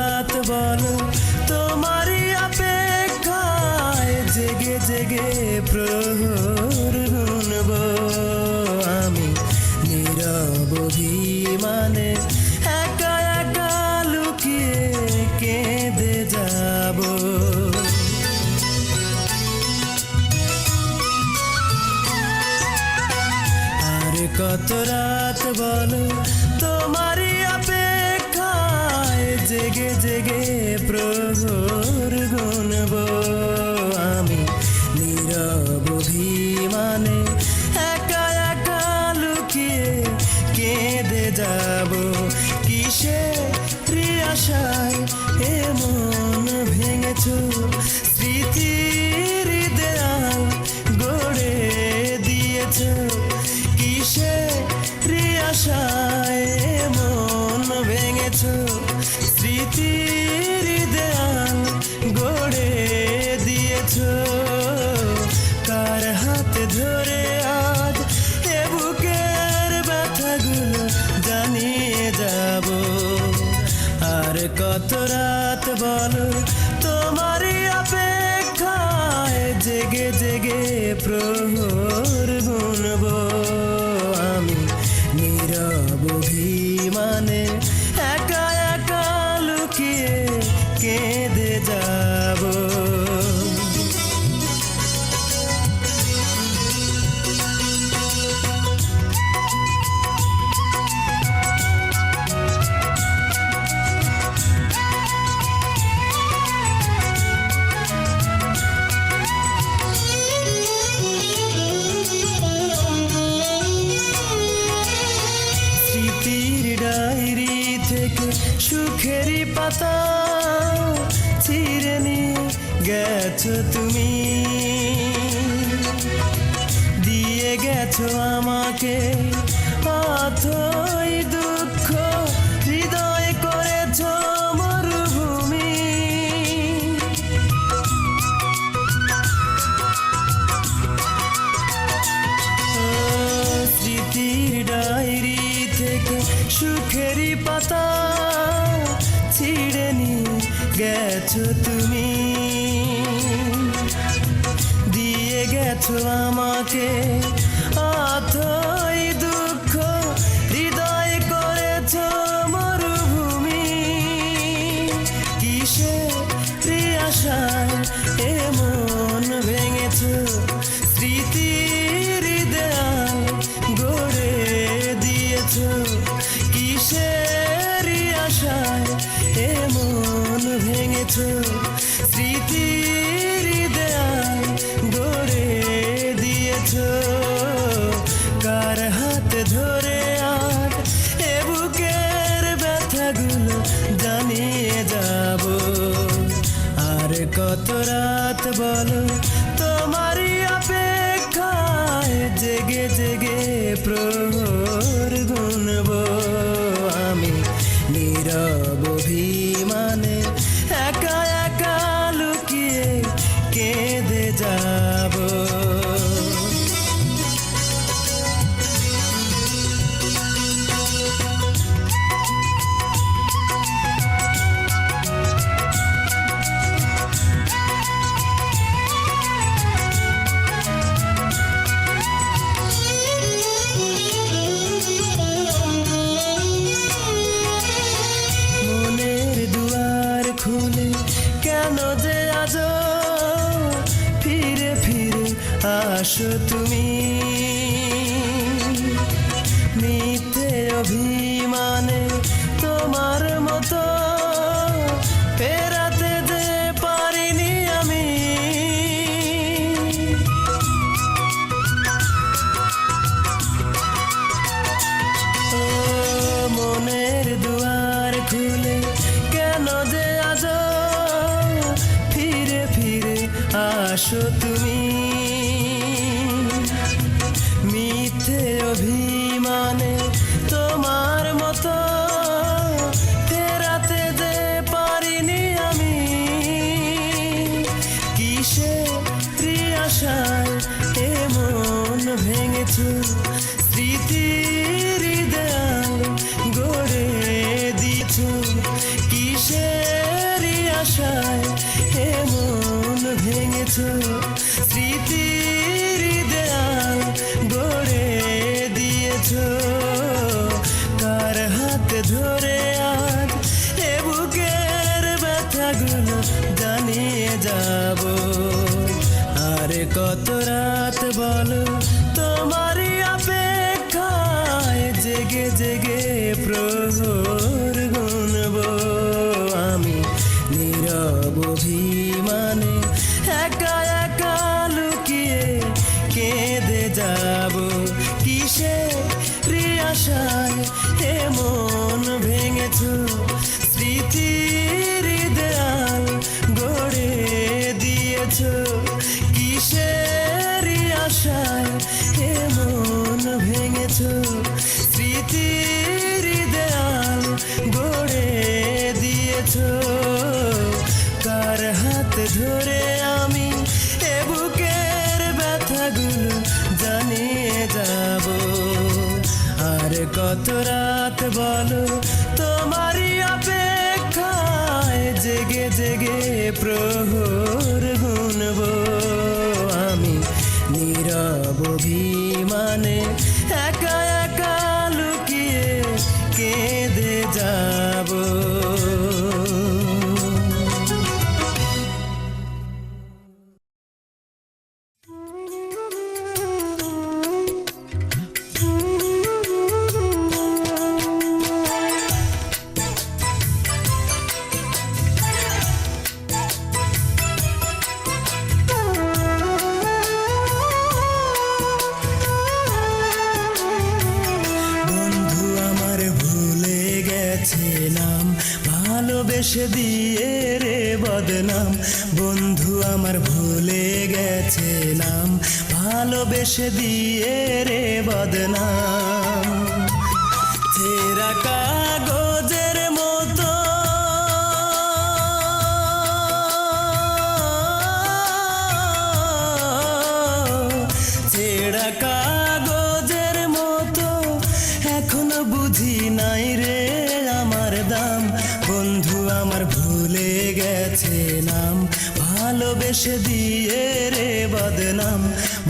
রাত বলো তোমারই অপেক্ষায় জেগে জেগে প্রহর গুনব আমি নীরব অভিমানে একা একা লুকিয়ে কেঁদে যাব। আর কত রাত বলো তোমারই অপেক্ষায় জেগে জেগে প্রহর গুনব আমি নীরব অভিমানে একা একা লুকিয়ে কেঁদে যাব। কিসের আশায় এমন ভেঙেছ স্মৃতির দেয়াল গড়ে দিয়েছ, কিসের আশায় এমন ভেঙেছ স্মৃতির দেয়াল গড়ে দিয়েছ। কার হাতে ধরে আজ এ বুকের ব্যথাগুলো জানিয়ে যাব। আর কত রাত বলো তোমারই অপেক্ষায় জেগে জেগে প্রহর গুনব আমি নীরব অভিমানে একা একা লুকিয়ে কেঁদে যাব। ডায়েরি থেকে সুখেরই পাতা ছিঁড়ে নিয়ে গেছো তুমি, দিয়ে গেছো আমাকে অথই দুঃখ, হৃদয় করেছো মরুভূমি। স্মৃতির ডায়েরি থেকে সুখেরই পাতা ছিঁড়ে নিয়ে গেছো তুমি, দিয়ে গেছো আমাকে অথই দুঃখ, হৃদয় করেছো মরুভূমি। কিসের আশায় এমন ভেঙেছো স্মৃতির দেয়াল গড়ে দিয়েছো, কিসের আশায় এমন ভেঙেছো স্মৃতির দেয়াল গড়ে দিয়েছো। কার হাতে ধরে আর এ বুকের ব্যথাগুলো জানিয়ে যাব। আর কত রাত বলো তোমারই অপেক্ষায় জেগে জেগে প্রহর গুনব আমি নীরব অভিমানে একা একা লুকিয়ে কেঁদে যাব। খুলে কেন যে আজ ফিরে ফিরে আসো তুমি, মিথ্যে অভিমানে তোমার মতো ফেরাতে যে পারিনি আমি। ও মনের দুয়ার খুলে কেন যে আজ ফিরে ফিরে আসো তুমি, মিথ্যে অভিমানে তোমার মতো ফেরাতে যে পারিনি আমি। কিসের আশায় এমন ভেঙেছো স্মৃতির দেয়াল গড়ে দিয়েছো, কিসের আশায় এমন ভেঙেছ, স্মৃতির দেয়াল গড়ে দিয়েছ। কার হাত ধরে আজ এ বুকের ব্যথাগুলো জানিয়ে যাব। আর কত রাত বলো তোমারই অপেক্ষায় জেগে জেগে প্রহর গুনব। আমি নীরব অভিমানে একা একা লুকিয়ে কেঁদে যাব। কিসের আশায় এমন ভেঙেছ, স্মৃতির দেয়াল গড়ে দিয়েছ। কিসের আশায় এমন ভেঙেছ, স্মৃতির দেয়াল গড়ে দিয়েছ। কার হাত ধরে আমি এ বুকের ব্যথাগুলো জানিয়ে যাব। আর কত রাত বলো তোমারই অপেক্ষায় জেগে জেগে প্রহর গুনব। আমি নীরব অভিমানে একা একা লুকিয়ে কেঁদে যাব। ভালোবেসে দিয়ে রে বদনাম, বন্ধু আমার ভুলে গেছে নাম। ভালোবেসে দিয়ে রে বদনাম, ছেঁড়া কাগজের মতো ছেঁড়া কাগজের মতো এখনো বুঝি নাই রে আমার দাম। বন্ধু আমার ভুলে গেছে নাম, ভালোবেসে দিয়ে রে বদনাম।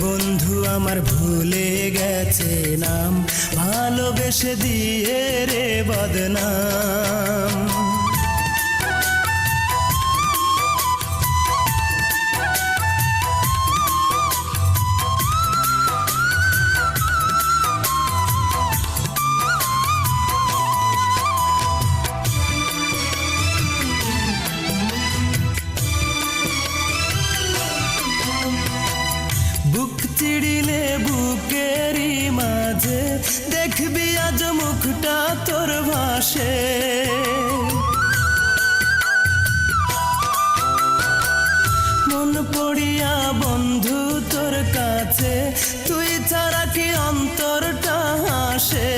বন্ধু আমার ভুলে গেছে নাম, ভালোবেসে দিয়ে রে বদনাম। বুক চিড়িলে বুকেরই মাঝে দেখবি আজ মুখটা তোর ভাসে। মন পড়িয়া বন্ধু তোর কাছে, তুই ছাড়া কি অন্তরটা হাসে।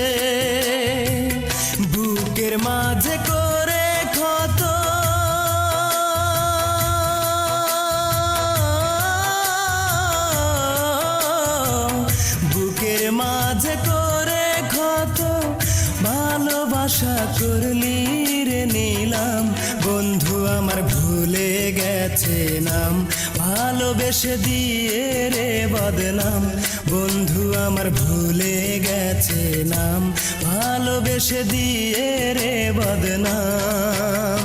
বুকের মাঝে করে ক্ষত বুকের মাঝে করে ক্ষত, ভালোবাসা করলি রে নিলাম। বন্ধু আমার ভুলে গেছে নাম, ভালোবেসে দিয়ে রে বদনাম। বন্ধু আমার ভুলে গেছে নাম, ভালোবেসে দিয়ে রে বদনাম।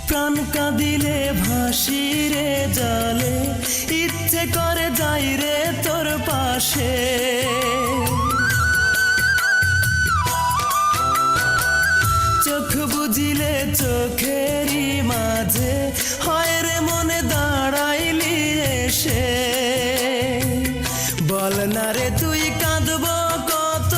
প্রাণ কাঁদিলে ভাসি রে জলে, ইচ্ছে করে যাই রে তোর পাশে। চোখ বুঝিলে চোখেরই মাঝে হয় রে মনে দাঁড়াইলি এসে। বল না রে তুই কাঁদব কত,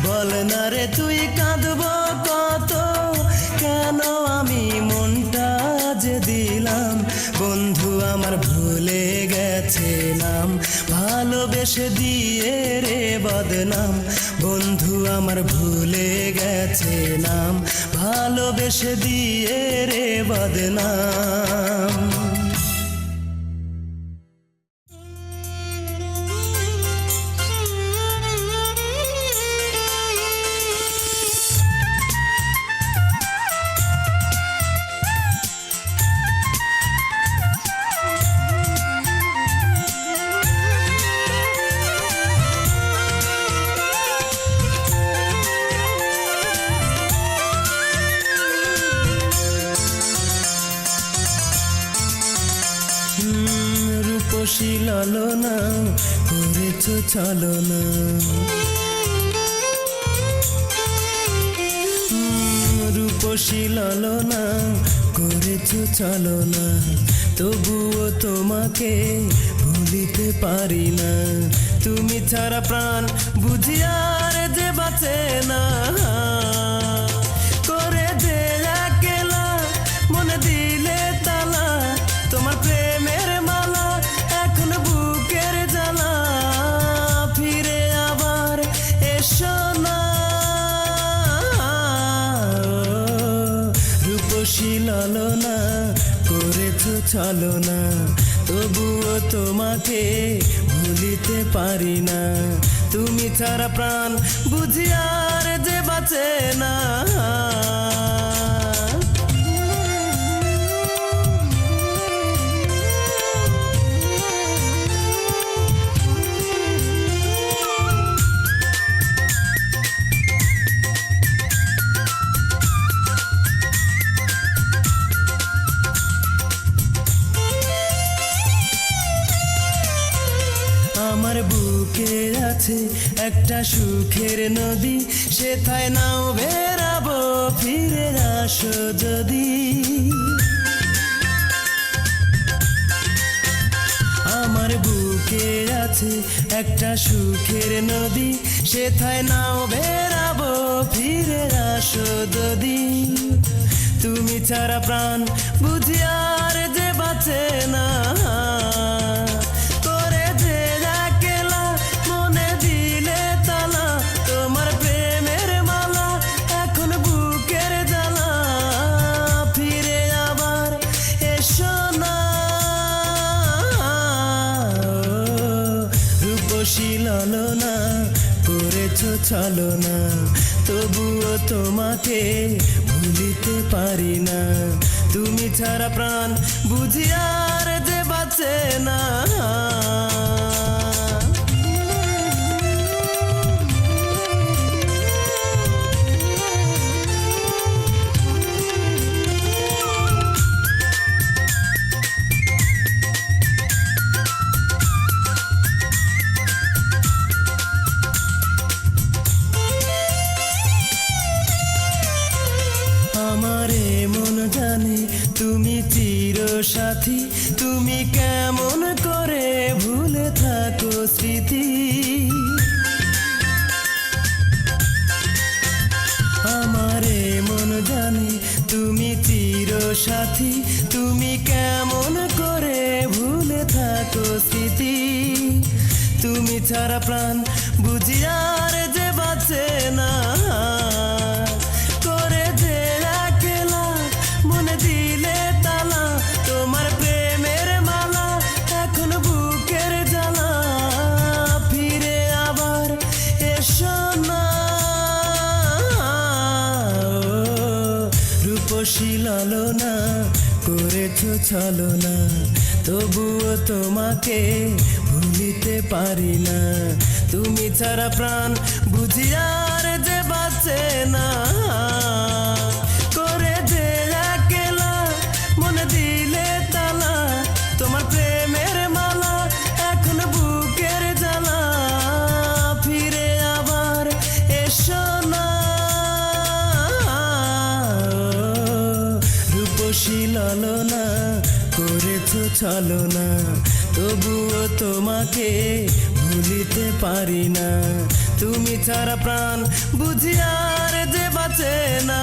বল না রে তুই কাঁদব কত। কেন আমি মনটা যে দিলাম, বন্ধু আমার ভুলে গেছে নাম, ভালোবেসে দিয়ে রে বদনাম। বন্ধু আমার ভুলে গেছে নাম, ভালোবেসে দিয়ে রে বদনাম। রূপসী লালনা করেছ ছলনা, রূপসী লালনা করেছ ছলনা, তবুও তোমাকে ভুলিতে পারি না। তুমি ছাড়া প্রাণ বুঝি আর যে বাঁচে না, করে যে একলা মনে দিলে তালা, তোমার প্রেমের মালা এখন বুকের জ্বালা, ফিরে আবার এসো না। রূপসী লালনা করেছ ছলনা, তবুও তোমাকে ভুলিতে পারি না। তুমি ছাড়া প্রাণ বুঝি আর যে বাঁচে না। আমার বুকে আছে একটা সুখের নদী, সেথায় নাও বেরাবো ফিরে আসো যদি। আমার বুকে আছে একটা সুখের নদী, সেথায় নাও বেরাবো ফিরে আসো যদি। তুমি ছাড়া প্রাণ বুঝি আর যে বাঁচে না, লালনা করেছ ছলনা, তবুও তোমাকে ভুলিতে পারি না। তুমি ছাড়া প্রাণ বুঝি আর যে বাঁচে না। আমারে মন জানে তুমি চির সাথী, তুমি কেমন করে ভুলে থাকো স্মৃতি। আমারে মন জানে তুমি চির সাথী, তুমি কেমন করে ভুলে থাকো স্মৃতি। তুমি ছাড়া প্রাণ বুঝি আর যে বাঁচে না, করে যে একলা মনে দিলে তালা, তোমার প্রেমের মালা এখন বুকের জ্বালা, ফিরে আবার এসো না। রূপসী লালনা করেছ ছলনা, তবুও তোমাকে ভুলিতে পারি না। তুমি ছাড়া প্রাণ বুঝি আর যে বাঁচে না, করে যে একলা মনে দিলে তালা, তোমার প্রেমের মালা এখন বুকের জ্বালা, ফিরে আবার এসো না। রূপসী লালনা করেছ ছলনা, তবুও তোমাকে ভুলিতে পারি না। তুমি ছাড়া প্রাণ বুঝি আর যে বাঁচে না।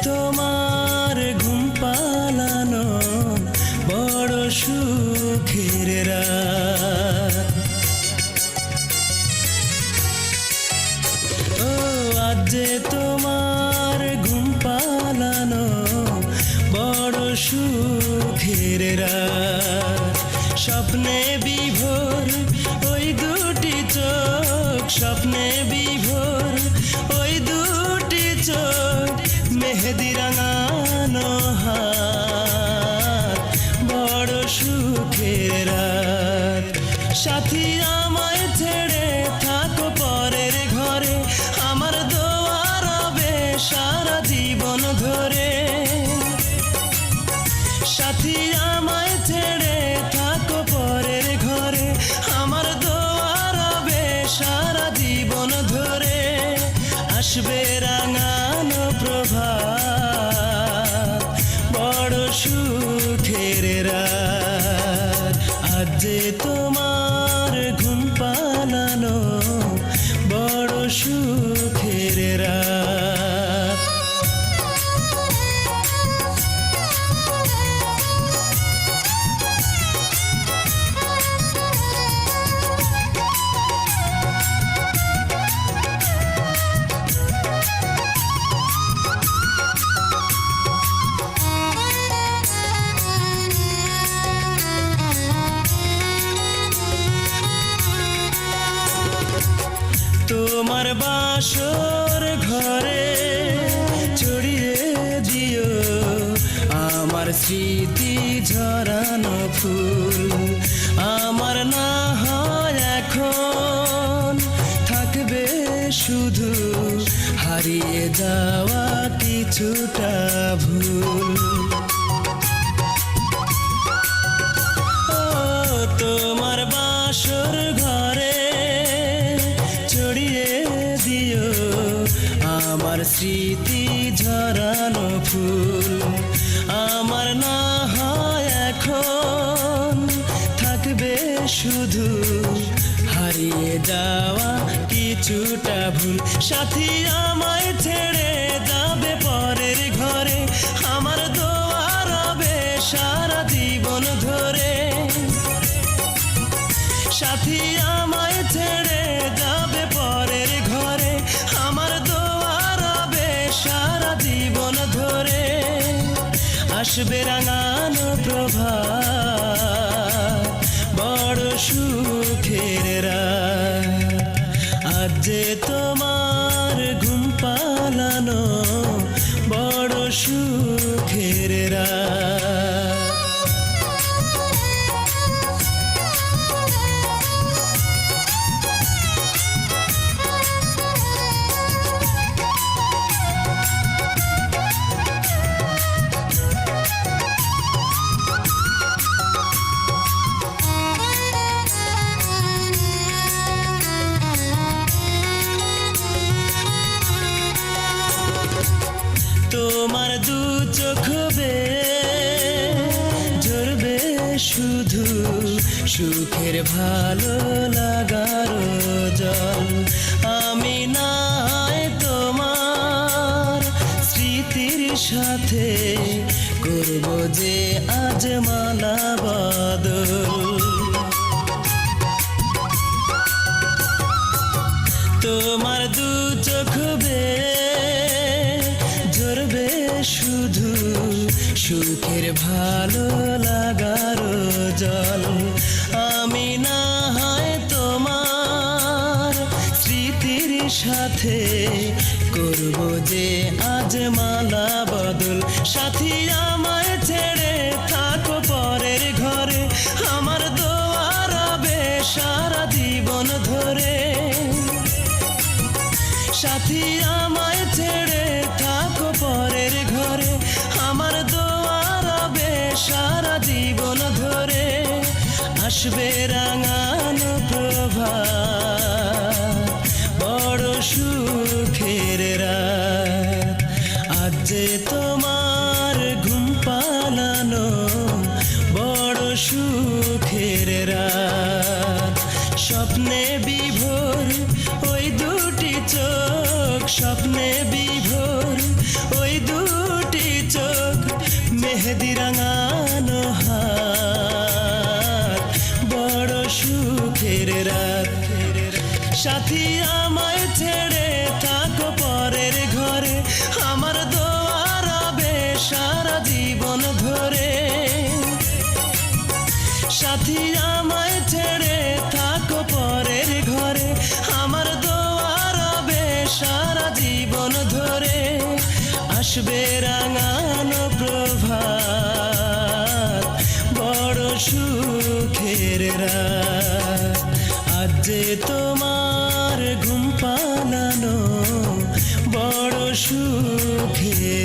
তোমার ঘুম পালানো বড় সুখের রাত। ও আজ যে তোমার ঘুম পালানো বড় সুখের রাত। স্বপ্নে বিভোর ওই দুটি চোখ, স্বপ্নে বিভোর ওই দুটি চোখ, মেহেদি রাঙানো হাত, বড় সুখের রাত। সাথী আমায় ছেড়ে থাকো পরের ঘরে, আমার দোয়া রবে সারা জীবন ধরে। সাথী আমায় ছেড়ে থাকো পরের ঘরে, আমার দোয়া রবে সারা জীবন ধরে। আসবে রাঙানো প্রভাত, বড় সুখের রাত। আজ যে তোমার ঘুম পালানো বড় সুখের রাত। তোমার বাসর ঘরে ছড়িয়ে দিও আমার স্মৃতি ঝরানো ফুল। আমার না হয় এখন থাকবে শুধু হারিয়ে যাওয়া কিছুটা ভুল। ও তোমার বাসর ঘরে ছড়িয়ে দিও আমার স্মৃতি ঝরানো ফুল। আমার না হয় এখন থাকবে শুধু হারিয়ে যাওয়া কিছুটা ভুল। সাথী আমায় ছেড়ে যাবে পরের ঘরে, আমার দোয়া রবে সারা জীবন ধরে। সাথী আমায় ছেড়ে যাবে পরের ঘরে, আমার দোয়া রবে সারা জীবন ধরে। আসবে রাঙানো প্রভাত, বড় সুখের রাত। আজ যে তোমার ঘুম পালানো বড় সুখের রাত। তোমার দু চোখ বেয়ে ঝরবে শুধু সুখের ভালো লাগার জল। আমি না হয় তোমার স্মৃতির সাথে করব যে আজ মালা বদল। তোমার দু চোখ বেয়ে ঝরবে শুধু সুখের ভালো লাগার জল। আমি না হয় তোমার স্মৃতির সাথে করব যে আজ মালা বদল। সাথী আমায় ছেড়ে থাকো পরের ঘরে, আমার দোয়া রবে সারা জীবন ধরে। সাথী আমায় ছেড়ে থাকো পরের ঘরে, আমার দোয়া রবে সারা জীবন ধরে। আসবে রাঙানো প্রভাত, বড় সুখের রাত। আজ যে তোমার ঘুম পালানো বড় সুখের রাত। স্বপ্নে বিভোর ওই দুটি চোখ, স্বপ্নে বিভোর ওই দুটি মেহেদি রাঙানো হাত, বড় সুখের রাত। সাথী আমায় ছেড়ে থাকো পরের ঘরে, আমার দোয়া রবে সারা জীবন ধরে। সাথী আমায় ছেড়ে থাকো পরের ঘরে, আমার দোয়া রবে সারা জীবন ধরে। আসবে রাঙানো প্রভাত, বড় সুখের রাত। আজ যে তোমার ঘুম পালানো, বড় সুখের